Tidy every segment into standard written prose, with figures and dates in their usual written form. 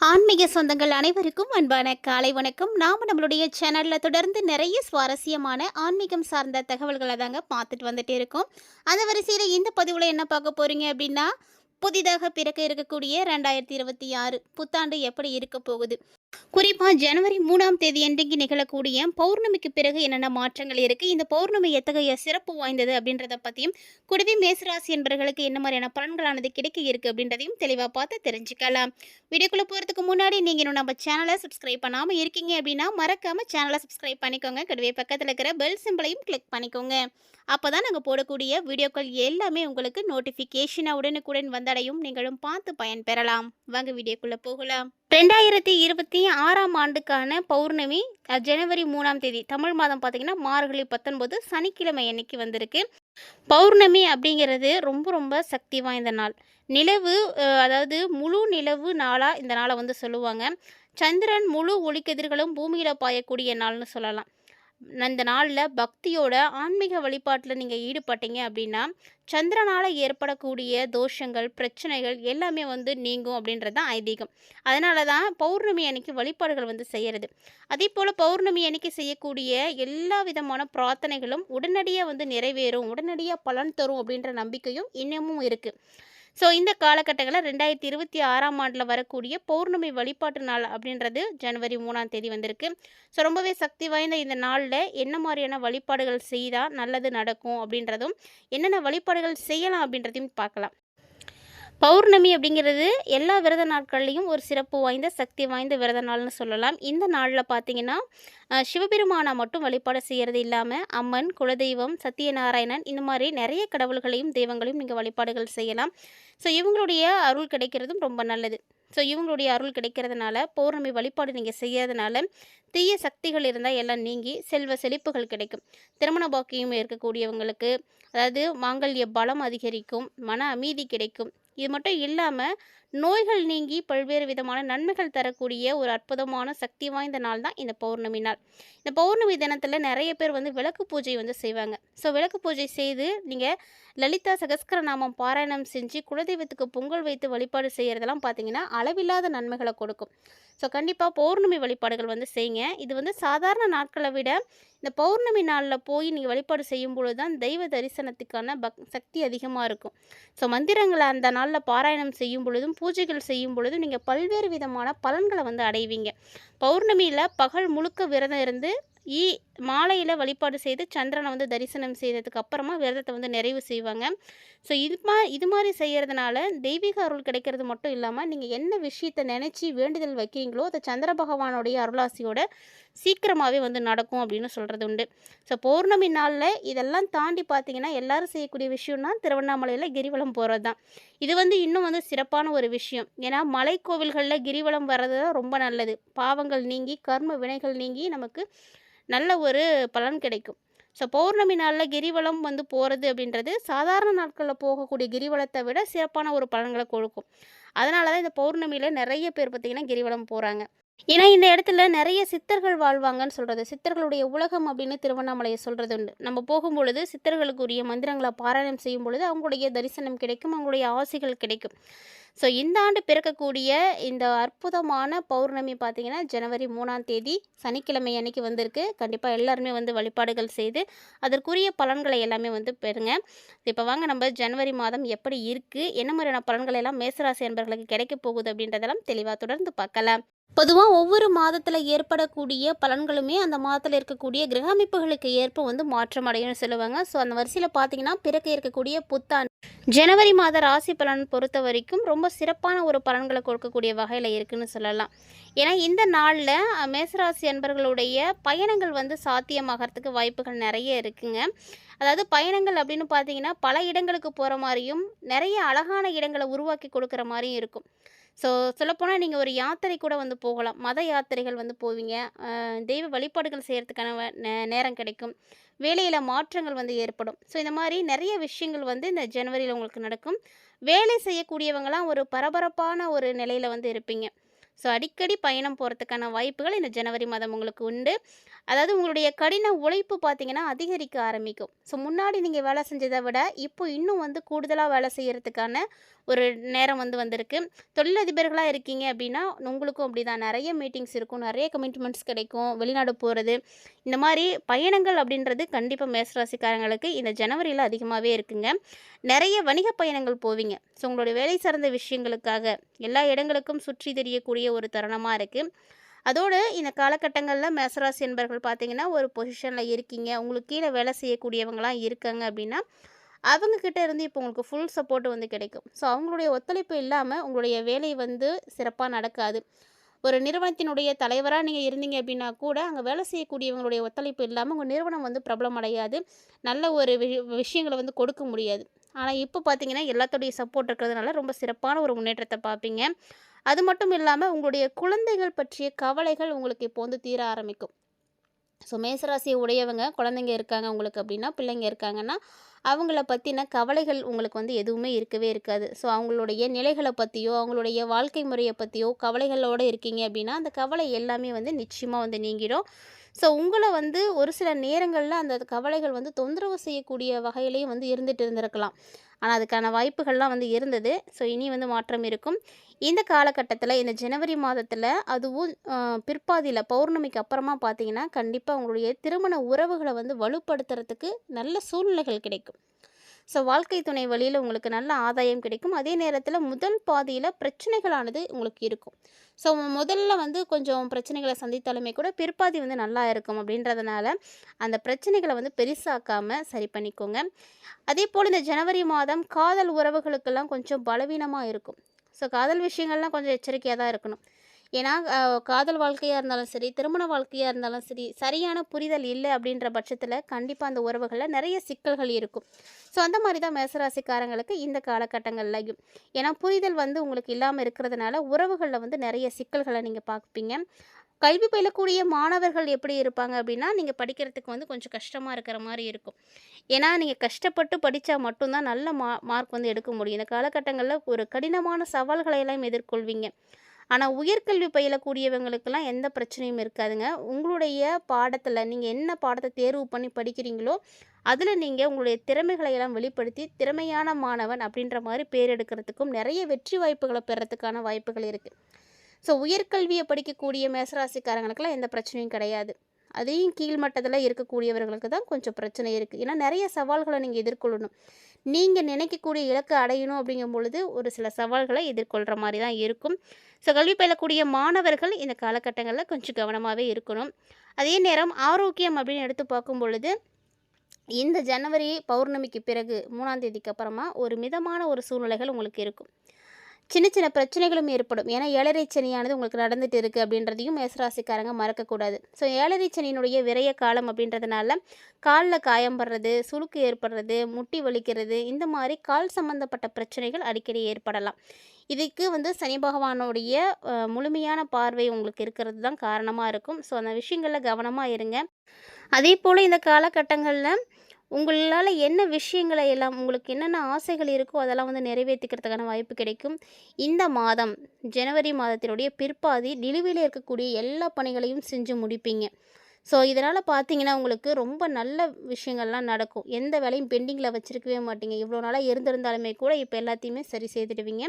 ஆன்மீக சொந்தங்கள் அனைவருக்கும் அன்பான காலை வணக்கம். நாம நம்மளுடைய சேனல்ல தொடர்ந்து நிறைய சுவாரஸ்யமான ஆன்மீகம் சார்ந்த தகவல்களை தாங்க பார்த்துட்டு வந்துட்டே இருக்கோம். அந்த வரிசையில் இந்த பதிவில் என்ன பார்க்க போறீங்க அப்படின்னா, புதிதாக பிறக்க இருக்கக்கூடிய 2026 புத்தாண்டு எப்படி இருக்க போகுது, குறிப்பா ஜனவரி 3ஆம் தேதி அன்றைக்கு நிகழக்கூடிய பௌர்ணமிக்கு பிறகு என்னென்ன மாற்றங்கள் இருக்கு, இந்த பௌர்ணமி எத்தகைய சிறப்பு வாய்ந்தது அப்படின்றத பத்தியும், கூடவே மேசராசி என்பவர்களுக்கு என்ன மாதிரியான பலன்களானது கிடைக்க இருக்கு அப்படின்றதையும் தெளிவா பார்த்து தெரிஞ்சுக்கலாம். வீடியோக்குள்ள போறதுக்கு முன்னாடி நீங்க இன்னும் நம்ம சேனலை சப்ஸ்கிரைப் பண்ணாம இருக்கீங்க அப்படின்னா மறக்காம சேனலை சப்ஸ்கிரைப் பண்ணிக்கோங்க. கூடவே பக்கத்துல இருக்கிற பெல் சிம்பளையும் கிளிக் பண்ணிக்கோங்க. அப்பதான் நாங்க போடக்கூடிய வீடியோக்கள் எல்லாமே உங்களுக்கு நோட்டிபிகேஷன் உடனுக்குடன் வந்தடையும், நீங்களும் பார்த்து பயன்பெறலாம். வாங்க வீடியோக்குள்ள போகலாம். 2026ஆம் ஆண்டுக்கான பௌர்ணமி ஜனவரி 3ஆம் தேதி, தமிழ் மாதம் பார்த்தீங்கன்னா மார்கழி 19 சனிக்கிழமை அன்னைக்கு வந்திருக்கு. பௌர்ணமி அப்படிங்கிறது ரொம்ப ரொம்ப சக்தி வாய்ந்த நாள். நிலவு அதாவது முழு நிலவு நாளாக இந்த நாளை வந்து சொல்லுவாங்க. சந்திரன் முழு ஒளிக்கதிர்களும் பூமியில் பாயக்கூடிய நாள்னு சொல்லலாம். இந்த நாளில் பக்தியோட ஆன்மீக வழிபாட்டில் நீங்கள் ஈடுபட்டீங்க அப்படின்னா, சந்திரனால் ஏற்படக்கூடிய தோஷங்கள் பிரச்சனைகள் எல்லாமே வந்து நீங்கும் அப்படின்றது தான் ஐதீகம். அதனால தான் பௌர்ணமி அன்னைக்கு வழிபாடுகள் வந்து செய்கிறது. அதே போல் பௌர்ணமி அன்னைக்கு செய்யக்கூடிய எல்லா விதமான பிரார்த்தனைகளும் உடனடியாக வந்து நிறைவேறும், உடனடியாக பலன் தரும் அப்படின்ற நம்பிக்கையும் இன்னமும் இருக்குது. ஸோ இந்த காலகட்டங்களில் 2026ஆம் ஆண்டில் வரக்கூடிய பௌர்ணமி வழிபாட்டு நாள் அப்படின்றது ஜனவரி 3ஆம் தேதி வந்திருக்கு. ஸோ ரொம்பவே சக்தி வாய்ந்த இந்த நாளில் என்ன மாதிரியான வழிபாடுகள் செய்தால் நல்லது நடக்கும் அப்படின்றதும், என்னென்ன வழிபாடுகள் செய்யலாம் அப்படின்றதையும் பார்க்கலாம். பௌர்ணமி அப்படிங்கிறது எல்லா விரத நாட்கள்லேயும் ஒரு சிறப்பு வாய்ந்த சக்தி வாய்ந்த விரத நாள்னு சொல்லலாம். இந்த நாளில் பார்த்தீங்கன்னா சிவபெருமானை மட்டும் வழிபாடு செய்கிறது இல்லாமல் அம்மன், குலதெய்வம், சத்தியநாராயணன் இந்த மாதிரி நிறைய கடவுள்களையும் தெய்வங்களையும் நீங்கள் வழிபாடுகள் செய்யலாம். ஸோ இவங்களுடைய அருள் கிடைக்கிறதும் ரொம்ப நல்லது. ஸோ இவங்களுடைய அருள் கிடைக்கிறதுனால பௌர்ணமி வழிபாடு நீங்கள் செய்யறதுனால தீய சக்திகள் இருந்தால் எல்லாம் நீங்கி செல்வ செழிப்புகள் கிடைக்கும். திருமண பாக்கியம் இருக்கக்கூடியவங்களுக்கு, அதாவது மாங்கல்ய பலம் அதிகரிக்கும், மன அமைதி கிடைக்கும். இது மட்டும் இல்லாமல் நோய்கள் நீங்கி பல்வேறு விதமான நன்மைகள் தரக்கூடிய ஒரு அற்புதமான சக்தி வாய்ந்த நாள் தான் இந்த பௌர்ணமி நாள். இந்த பௌர்ணமி தினத்தில் நிறைய பேர் வந்து விளக்கு பூஜை வந்து செய்வாங்க. ஸோ விளக்கு பூஜை செய்து நீங்கள் லலிதா சகஸ்கரநாமம் பாராயணம் செஞ்சு குலதெய்வத்துக்கு பொங்கல் வைத்து வழிபாடு செய்கிறதெல்லாம் பார்த்தீங்கன்னா அளவில்லாத நன்மைகளை கொடுக்கும். ஸோ கண்டிப்பாக பௌர்ணமி வழிபாடுகள் வந்து செய்யுங்க. இது வந்து சாதாரண நாட்களை விட இந்த பௌர்ணமி நாளில் போய் நீங்கள் வழிபாடு செய்யும் பொழுது தான் தெய்வ தரிசனத்துக்கான சக்தி அதிகமாக இருக்கும். ஸோ மந்திரங்களை அந்த நாளில் பாராயணம் செய்யும் பொழுதும் பூஜைகள் செய்யும் பொழுதும் நீங்கள் பல்வேறு விதமான பலன்களை வந்து அடைவீங்க. பௌர்ணமியில் பகல் முழுக்க விரதம் இருந்து மாலையில் வழிபாடு செய்து சந்திரனை வந்து தரிசனம் செய்ததுக்கு அப்புறமா விரதத்தை வந்து நிறைவு செய்வாங்க. ஸோ இது மாதிரி செய்கிறதுனால தெய்வீக அருள் கிடைக்கிறது மட்டும் இல்லாமல் நீங்கள் என்ன விஷயத்தை நினச்சி வேண்டுதல் வைக்கிறீங்களோ அதை சந்திர பகவானுடைய அருளாசியோட சீக்கிரமாகவே வந்து நடக்கும் அப்படின்னு சொல்கிறது உண்டு. ஸோ பௌர்ணமி நாளில் இதெல்லாம் தாண்டி பார்த்தீங்கன்னா எல்லாரும் செய்யக்கூடிய விஷயம்னா திருவண்ணாமலையில் கிரிவலம் போகிறது தான். இது வந்து இன்னும் வந்து சிறப்பான ஒரு விஷயம். ஏன்னா மலை கோவில்களில் கிரிவலம் வர்றது தான் ரொம்ப நல்லது. பாவங்கள் நீங்கி கர்ம வினைகள் நீங்கி நமக்கு நல்ல ஒரு பலன் கிடைக்கும். ஸோ பௌர்ணமி நாளில் கிரிவலம் வந்து போகிறது அப்படின்றது சாதாரண நாட்களில் போகக்கூடிய கிரிவலத்தை விட சிறப்பான ஒரு பலன்களை கொடுக்கும். அதனால தான் இந்த பௌர்ணமியில் நிறைய பேர் பார்த்திங்கன்னா கிரிவலம் போகிறாங்க. ஏன்னா இந்த இடத்துல நிறைய சித்தர்கள் வாழ்வாங்கன்னு சொல்கிறது, சித்தர்களுடைய உலகம் அப்படின்னு திருவண்ணாமலையை சொல்கிறது உண்டு. நம்ம போகும்பொழுது சித்தர்களுக்குரிய மந்திரங்களை பாராயணம் செய்யும் பொழுது அவங்களுடைய தரிசனம் கிடைக்கும், அவங்களுடைய ஆசைகள் கிடைக்கும். ஸோ இந்த ஆண்டு பிறக்கக்கூடிய இந்த அற்புதமான பௌர்ணமி பார்த்திங்கன்னா ஜனவரி 3ஆம் தேதி சனிக்கிழமை அன்னைக்கு வந்திருக்கு. கண்டிப்பாக எல்லாருமே வந்து வழிபாடுகள் செய்து அதற்குரிய பலன்களை எல்லாமே வந்து பெறுங்க. இப்போ வாங்க நம்ம ஜனவரி மாதம் எப்படி இருக்குது, என்ன மாதிரியான பலன்கள் எல்லாம் மேசராசி என்பவர்களுக்கு கிடைக்க போகுது அப்படின்றதெல்லாம் தெளிவாக தொடர்ந்து பார்க்கலாம். பொதுவாக ஒவ்வொரு மாதத்தில் ஏற்படக்கூடிய பலன்களுமே அந்த மாதத்தில் இருக்கக்கூடிய கிரக அமைப்புகளுக்கு ஏற்ப வந்து மாற்றம் அடையும்னு சொல்லுவாங்க. ஸோ அந்த வரிசையில் பார்த்தீங்கன்னா பிறக்க இருக்கக்கூடிய புத்தாண்டு ஜனவரி மாத ராசி பலன் பொறுத்த வரைக்கும் ரொம்ப சிறப்பான ஒரு பலன்களை கொடுக்கக்கூடிய வகையில் இருக்குதுன்னு சொல்லலாம். ஏன்னா இந்த நாளில் மேசராசி அன்பர்களுடைய பயணங்கள் வந்து சாத்தியமாகறதுக்கு வாய்ப்புகள் நிறைய இருக்குங்க. அதாவது பயணங்கள் அப்படின்னு பார்த்தீங்கன்னா பல இடங்களுக்கு போகிற மாதிரியும் நிறைய அழகான இடங்களை உருவாக்கி கொடுக்குற மாதிரியும் இருக்கும். ஸோ சொல்லப்போனால் நீங்கள் ஒரு யாத்திரை கூட வந்து போகலாம். மத யாத்திரைகள் வந்து போவீங்க. தெய்வ வழிபாடுகள் செய்கிறதுக்கான நேரம் கிடைக்கும். வேலையில் மாற்றங்கள் வந்து ஏற்படும். ஸோ இந்த மாதிரி நிறைய விஷயங்கள் வந்து இந்த ஜனவரியில் உங்களுக்கு நடக்கும். வேலை செய்யக்கூடியவங்களாம் ஒரு பரபரப்பான ஒரு நிலையில் வந்து இருப்பீங்க. ஸோ அடிக்கடி பயணம் போகிறதுக்கான வாய்ப்புகள் இந்த ஜனவரி மாதம் உங்களுக்கு உண்டு. அதாவது உங்களுடைய கடின உழைப்பு பார்த்தீங்கன்னா அதிகரிக்க ஆரம்பிக்கும். ஸோ முன்னாடி நீங்கள் வேலை செஞ்சதை விட இப்போ இன்னும் வந்து கூடுதலாக வேலை செய்கிறதுக்கான ஒரு நேரம் வந்திருக்கு. தொழிலதிபர்களாக இருக்கீங்க அப்படின்னா உங்களுக்கும் அப்படி தான் நிறைய மீட்டிங்ஸ் இருக்கும், நிறைய கமிட்மெண்ட்ஸ் கிடைக்கும், வெளிநாடு போகிறது, இந்த மாதிரி பயணங்கள் அப்படின்றது கண்டிப்பாக மேசராசிக்காரங்களுக்கு இந்த ஜனவரியில் அதிகமாகவே இருக்குங்க. நிறைய வணிக பயணங்கள் போவீங்க. ஸோ உங்களுடைய வேலை சார்ந்த விஷயங்களுக்காக எல்லா இடங்களுக்கும் சுற்றி தெரியக்கூடிய ஒரு தருணமாக இருக்குது. அதோடு இந்த காலகட்டங்களில் மேசராசி என்பர்கள் பார்த்தீங்கன்னா ஒரு பொசிஷனில் இருக்கீங்க, உங்களுக்கு கீழே வேலை செய்யக்கூடியவங்களாம் இருக்காங்க அப்படின்னா அவங்கக்கிட்ட இருந்து இப்போ உங்களுக்கு ஃபுல் சப்போர்ட் கிடைக்கும். ஸோ அவங்களுடைய ஒத்துழைப்பு இல்லாமல் உங்களுடைய வேலை சிறப்பாக நடக்காது. ஒரு நிறுவனத்தினுடைய தலைவராக நீங்கள் இருந்தீங்க அப்படின்னா கூட அங்கே வேலை செய்யக்கூடியவங்களுடைய ஒத்துழைப்பு இல்லாமல் உங்கள் நிறுவனம் பிரபலம் அடையாது, நல்ல ஒரு விஷயங்களை கொடுக்க முடியாது. ஆனால் இப்போ பார்த்தீங்கன்னா எல்லாத்துடைய சப்போர்ட் இருக்கிறதுனால ரொம்ப சிறப்பான ஒரு முன்னேற்றத்தை பார்ப்பீங்க. அது மட்டும் இல்லாமல் உங்களுடைய குழந்தைகள் பற்றிய கவலைகள் உங்களுக்கு இப்போ தீர ஆரம்பிக்கும். ஸோ மேசராசியை உடையவங்க குழந்தைங்க இருக்காங்க உங்களுக்கு அப்படின்னா, பிள்ளைங்க இருக்காங்கன்னா அவங்கள பற்றின கவலைகள் உங்களுக்கு எதுவுமே இருக்கவே இருக்காது. ஸோ அவங்களுடைய நிலைகளை பற்றியோ அவங்களுடைய வாழ்க்கை முறையை பற்றியோ கவலைகளோடு இருக்கீங்க அப்படின்னா அந்த கவலை எல்லாமே நிச்சயமாக நீங்கிடும். ஸோ உங்களை ஒரு சில நேரங்களில் அந்த கவலைகள் தொந்தரவு செய்யக்கூடிய வகையிலையும் இருந்துட்டு இருந்திருக்கலாம். ஆனால் அதுக்கான வாய்ப்புகள்லாம் இருந்தது. ஸோ இனி மாற்றம் இருக்கும். இந்த காலகட்டத்தில் இந்த ஜனவரி மாதத்தில் அதுவும் பிற்பாதியில் பௌர்ணமிக்கு அப்புறமா பார்த்தீங்கன்னா கண்டிப்பாக உங்களுடைய திருமண உறவுகளை வலுப்படுத்துறதுக்கு நல்ல சூழ்நிலைகள் கிடைக்கும். ஸோ வாழ்க்கை துணை வழியில் உங்களுக்கு நல்ல ஆதாயம் கிடைக்கும். அதே நேரத்தில் முதல் பாதியில் பிரச்சனைகளானது உங்களுக்கு இருக்கும். ஸோ முதல்ல கொஞ்சம் பிரச்சனைகளை சந்தித்தாலுமே கூட பிற்பாதி நல்லா இருக்கும். அப்படின்றதுனால அந்த பிரச்சனைகளை பெருசாக்காமல் சரி பண்ணிக்கோங்க. அதே போல் இந்த ஜனவரி மாதம் காதல் உறவுகளுக்கெல்லாம் கொஞ்சம் பலவீனமாக இருக்கும். ஸோ காதல் விஷயங்கள்லாம் கொஞ்சம் எச்சரிக்கையாக தான் இருக்கணும். ஏன்னா காதல் வாழ்க்கையாக இருந்தாலும் சரி, திருமண வாழ்க்கையாக இருந்தாலும் சரி, சரியான புரிதல் இல்லை அப்படின்ற பட்சத்தில் கண்டிப்பாக அந்த உறவுகளில் நிறைய சிக்கல்கள் இருக்கும். ஸோ அந்த மாதிரி தான் மேசராசிக்காரங்களுக்கு இந்த காலகட்டங்கள்லையும். ஏன்னா புரிதல் உங்களுக்கு இல்லாமல் இருக்கிறதுனால உறவுகளில் நிறைய சிக்கல்களை நீங்கள் பார்ப்பீங்க. கல்வி பயிலக்கூடிய மாணவர்கள் எப்படி இருப்பாங்க அப்படின்னா, நீங்கள் படிக்கிறதுக்கு கொஞ்சம் கஷ்டமாக இருக்கிற மாதிரி இருக்கும். ஏன்னா நீங்கள் கஷ்டப்பட்டு படித்தா மட்டும்தான் நல்ல மார்க் எடுக்க முடியும். இந்த காலகட்டங்களில் ஒரு கடினமான சவால்களை எல்லாம் எதிர்கொள்வீங்க. ஆனால் உயர்கல்வி பயிலக்கூடியவங்களுக்கெல்லாம் எந்த பிரச்சனையும் இருக்காதுங்க. உங்களுடைய பாடத்தில் நீங்கள் என்ன பாடத்தை தேர்வு பண்ணி படிக்கிறீங்களோ அதில் நீங்கள் உங்களுடைய திறமைகளை எல்லாம் வெளிப்படுத்தி திறமையான மாணவன் அப்படின்ற மாதிரி பேர் எடுக்கிறதுக்கும் நிறைய வெற்றி வாய்ப்புகளை பெறத்துக்கான வாய்ப்புகள் இருக்குது. ஸோ உயர்கல்வியை படிக்கக்கூடிய மேசராசிக்காரங்களுக்கெல்லாம் எந்த பிரச்சனையும் கிடையாது. அதையும் கீழ்மட்டத்தில் இருக்கக்கூடியவர்களுக்கு தான் கொஞ்சம் பிரச்சனை இருக்குது. ஏன்னா நிறைய சவால்களை நீங்கள் எதிர்கொள்ளணும். நீங்கள் நினைக்கக்கூடிய இலக்கை அடையணும் அப்படிங்கும் பொழுது ஒரு சில சவால்களை எதிர்கொள்கிற மாதிரி தான் இருக்கும். ஸோ கல்வி பயிலக்கூடிய மாணவர்கள் இந்த காலகட்டங்களில் கொஞ்சம் கவனமாகவே இருக்கணும். அதே நேரம் ஆரோக்கியம் அப்படின்னு எடுத்து பார்க்கும் பொழுது இந்த ஜனவரி பௌர்ணமிக்கு பிறகு 3ஆம் தேதிக்கு அப்புறமா ஒரு மிதமான ஒரு சூழ்நிலைகள் உங்களுக்கு இருக்கும். சின்ன சின்ன பிரச்சனைகளும் ஏற்படும். ஏன்னா ஏழரை சனியானது உங்களுக்கு நடந்துட்டு இருக்குது அப்படின்றதையும் மேசராசிக்காரங்க மறக்கக்கூடாது. ஸோ ஏழரை சனியினுடைய விரைய காலம் அப்படின்றதுனால காலில் காயம் படுறது, சுளுக்கு ஏற்படுறது, முட்டி வலிக்கிறது, இந்த மாதிரி கால் சம்மந்தப்பட்ட பிரச்சனைகள் அடிக்கடி ஏற்படலாம். இதுக்கு சனி பகவானுடைய முழுமையான பார்வை உங்களுக்கு இருக்கிறது தான் காரணமாக இருக்கும். ஸோ அந்த விஷயங்களில் கவனமாக இருங்க. அதே போல் இந்த காலகட்டங்களில் உங்களால் என்ன விஷயங்களை எல்லாம் உங்களுக்கு என்னென்ன ஆசைகள் இருக்கோ அதெல்லாம் நிறைவேற்றிக்கிறதுக்கான வாய்ப்பு கிடைக்கும். இந்த மாதம் ஜனவரி மாதத்தினுடைய பிற்பாதி நிலுவையில் இருக்கக்கூடிய எல்லா பணிகளையும் செஞ்சு முடிப்பீங்க. ஸோ இதனால் பார்த்தீங்கன்னா உங்களுக்கு ரொம்ப நல்ல விஷயங்கள்லாம் நடக்கும். எந்த வேலையும் பெண்டிங்கில் வச்சுருக்கவே மாட்டீங்க. இவ்வளோ நாளாக இருந்திருந்தாலுமே கூட இப்போ எல்லாத்தையுமே சரி செய்துடுவீங்க.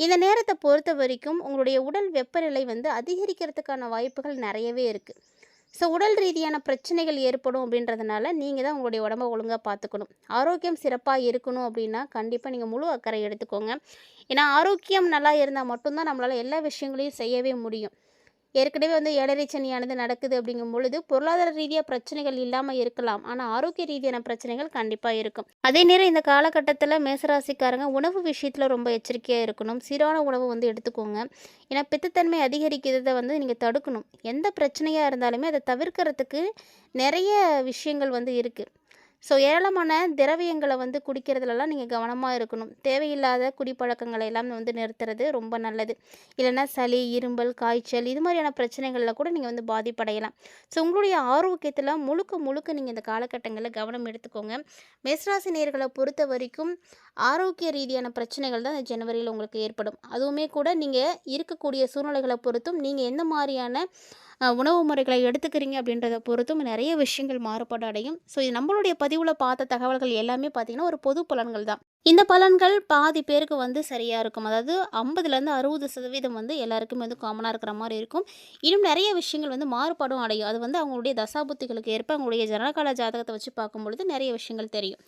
இந்த நேரத்தை பொறுத்த வரைக்கும் உங்களுடைய உடல் வெப்பநிலை அதிகரிக்கிறதுக்கான வாய்ப்புகள் நிறையவே இருக்குது. ஸோ உடல் ரீதியான பிரச்சனைகள் ஏற்படும் அப்படின்றதுனால நீங்கள் தான் உங்களுடைய உடம்பை ஒழுங்காக பார்த்துக்கணும். ஆரோக்கியம் சிறப்பாக இருக்கணும் அப்படின்னா கண்டிப்பாக நீங்கள் முழு அக்கறை எடுத்துக்கோங்க. ஏன்னா ஆரோக்கியம் நல்லா இருந்தால் மட்டும்தான் நம்மளால் எல்லா விஷயங்களையும் செய்யவே முடியும். ஏற்கனவே ஏழரை சனியானது நடக்குது அப்படிங்கும் பொழுது பொருளாதார ரீதியாக பிரச்சனைகள் இல்லாமல் இருக்கலாம். ஆனால் ஆரோக்கிய ரீதியான பிரச்சனைகள் கண்டிப்பாக இருக்கும். அதே நேரம் இந்த காலகட்டத்தில் மேசராசிக்காரங்க உணவு விஷயத்தில் ரொம்ப எச்சரிக்கையாக இருக்கணும். சீரான உணவு எடுத்துக்கோங்க. ஏன்னா பித்தத்தன்மை அதிகரிக்கிறத நீங்கள் தடுக்கணும். எந்த பிரச்சனையாக இருந்தாலுமே அதை தவிர்க்கிறதுக்கு நிறைய விஷயங்கள் இருக்குது. ஸோ ஏராளமான திரவியங்கள வந்து குடிக்கிறதுலலாம் நீங்க கவனமா இருக்கணும். தேவையில்லாத குடிப்பழக்கங்களை எல்லாம் வந்து நிறுத்துறது ரொம்ப நல்லது. இல்லன்னா சளி, இருமல், காய்ச்சல் இது மாதிரியான பிரச்சனைகள்ல கூட நீங்க வந்து பாதிப்படையலாம். ஸோ உங்களுடைய ஆரோக்கியத்தில முழுக்க முழுக்க நீங்க இந்த காலகட்டங்கள்ல கவனம் எடுத்துக்கோங்க. மேஷராசி நேயர்கள பொறுத்தவரைக்கும் ஆரோக்கிய ரீதியான பிரச்சனைகள் தான் இந்த ஜனவரியில உங்களுக்கு ஏற்படும். அதுவுமே கூட நீங்க இருக்கக்கூடிய சூழ்நிலைகள பொறுத்தும், நீங்க எந்த மாரியான உணவு முறைகளை எடுத்துக்கிறீங்க அப்படின்றத பொறுத்தும் நிறைய விஷயங்கள் மாறுபாடு அடையும். ஸோ இது நம்மளுடைய பதிவுல பார்த்த தகவல்கள் எல்லாமே பார்த்தீங்கன்னா, ஒரு பொது பலன்கள் தான். இந்த பலன்கள் பாதி பேருக்கு வந்து சரியா இருக்கும். அதாவது 50லேருந்து 60% வந்து எல்லாருக்குமே வந்து காமனா இருக்கிற மாரி இருக்கும். இன்னும் நிறைய விஷயங்கள் வந்து மாறுபாடும் அடையும். அது வந்து அவங்களுடைய தசாபுத்திகளுக்கு ஏற்ப அவங்களுடைய ஜனனகால ஜாதகத்த வச்சு பார்க்கும்பொழுது நிறைய விஷயங்கள் தெரியும்.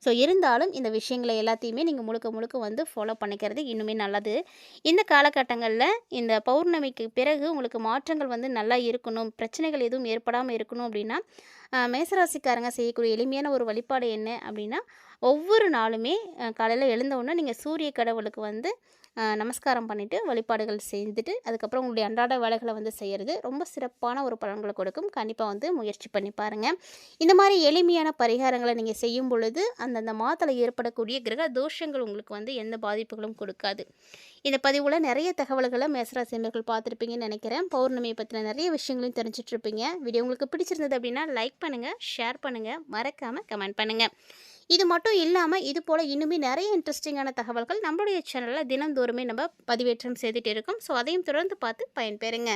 ஸோ இருந்தாலும் இந்த விஷயங்கள எல்லாத்தையுமே நீங்க முழுக்க முழுக்க வந்து ஃபாலோ பண்ணிக்கிறது இன்னுமே நல்லது. இந்த காலகட்டங்கள்ல இந்த பௌர்ணமிக்கு பிறகு உங்களுக்கு மாற்றங்கள் வந்து நல்லா இருக்கணும், பிரச்சனைகள் எதுவும் ஏற்படாம இருக்கணும் அப்படின்னா, மேசராசிக்காரங்க செய்யக்கூடிய எளிமையான ஒரு வழிபாடு என்ன அப்படின்னா, ஒவ்வொரு நாளுமே காலையில எழுந்த உடனே நீங்க சூரிய கடவுளுக்கு வந்து நமஸ்காரம் பண்ணிட்டு, வழிபாடுகள் செய்துட்டு, அதுக்கப்புறம் உங்களுடைய அன்றாட வேலைகள வந்து செய்யறது ரொம்ப சிறப்பான ஒரு பலன்கள கொடுக்கும். கண்டிப்பா வந்து முயற்சி பண்ணி பாருங்க. இந்த மாரி எளிமையான பரிகாரங்கள நீங்க செய்யும் பொழுது, அந்தந்த மாதத்துல ஏற்படக்கூடிய கிரக தோஷங்கள் உங்களுக்கு வந்து எந்த பாதிப்புகளும் கொடுக்காது. இந்த பதிவுல நிறைய தகவல்கள மேசராசி அன்பர்கள் பார்த்துருப்பீங்கன்னு நினைக்கிறேன். பௌர்ணமிய பத்தின நிறைய விஷயங்களையும் தெரிஞ்சுட்டு இருப்பீங்க. வீடியோ உங்களுக்கு பிடிச்சிருந்தது அப்படின்னா, லைக் பண்ணுங்க, ஷேர் பண்ணுங்க, மறக்காம கமெண்ட் பண்ணுங்க. இது மட்டும் இல்லாம, இது போல இன்னுமே நிறைய இன்ட்ரெஸ்டிங்கான தகவல்கள் நம்மளுடைய சேனல்ல தினந்தோறுமே நம்ம பதிவேற்றம் செய்துட்டு இருக்கோம். ஸோ அதையும் தொடர்ந்து பார்த்து பயன்பெறுங்க.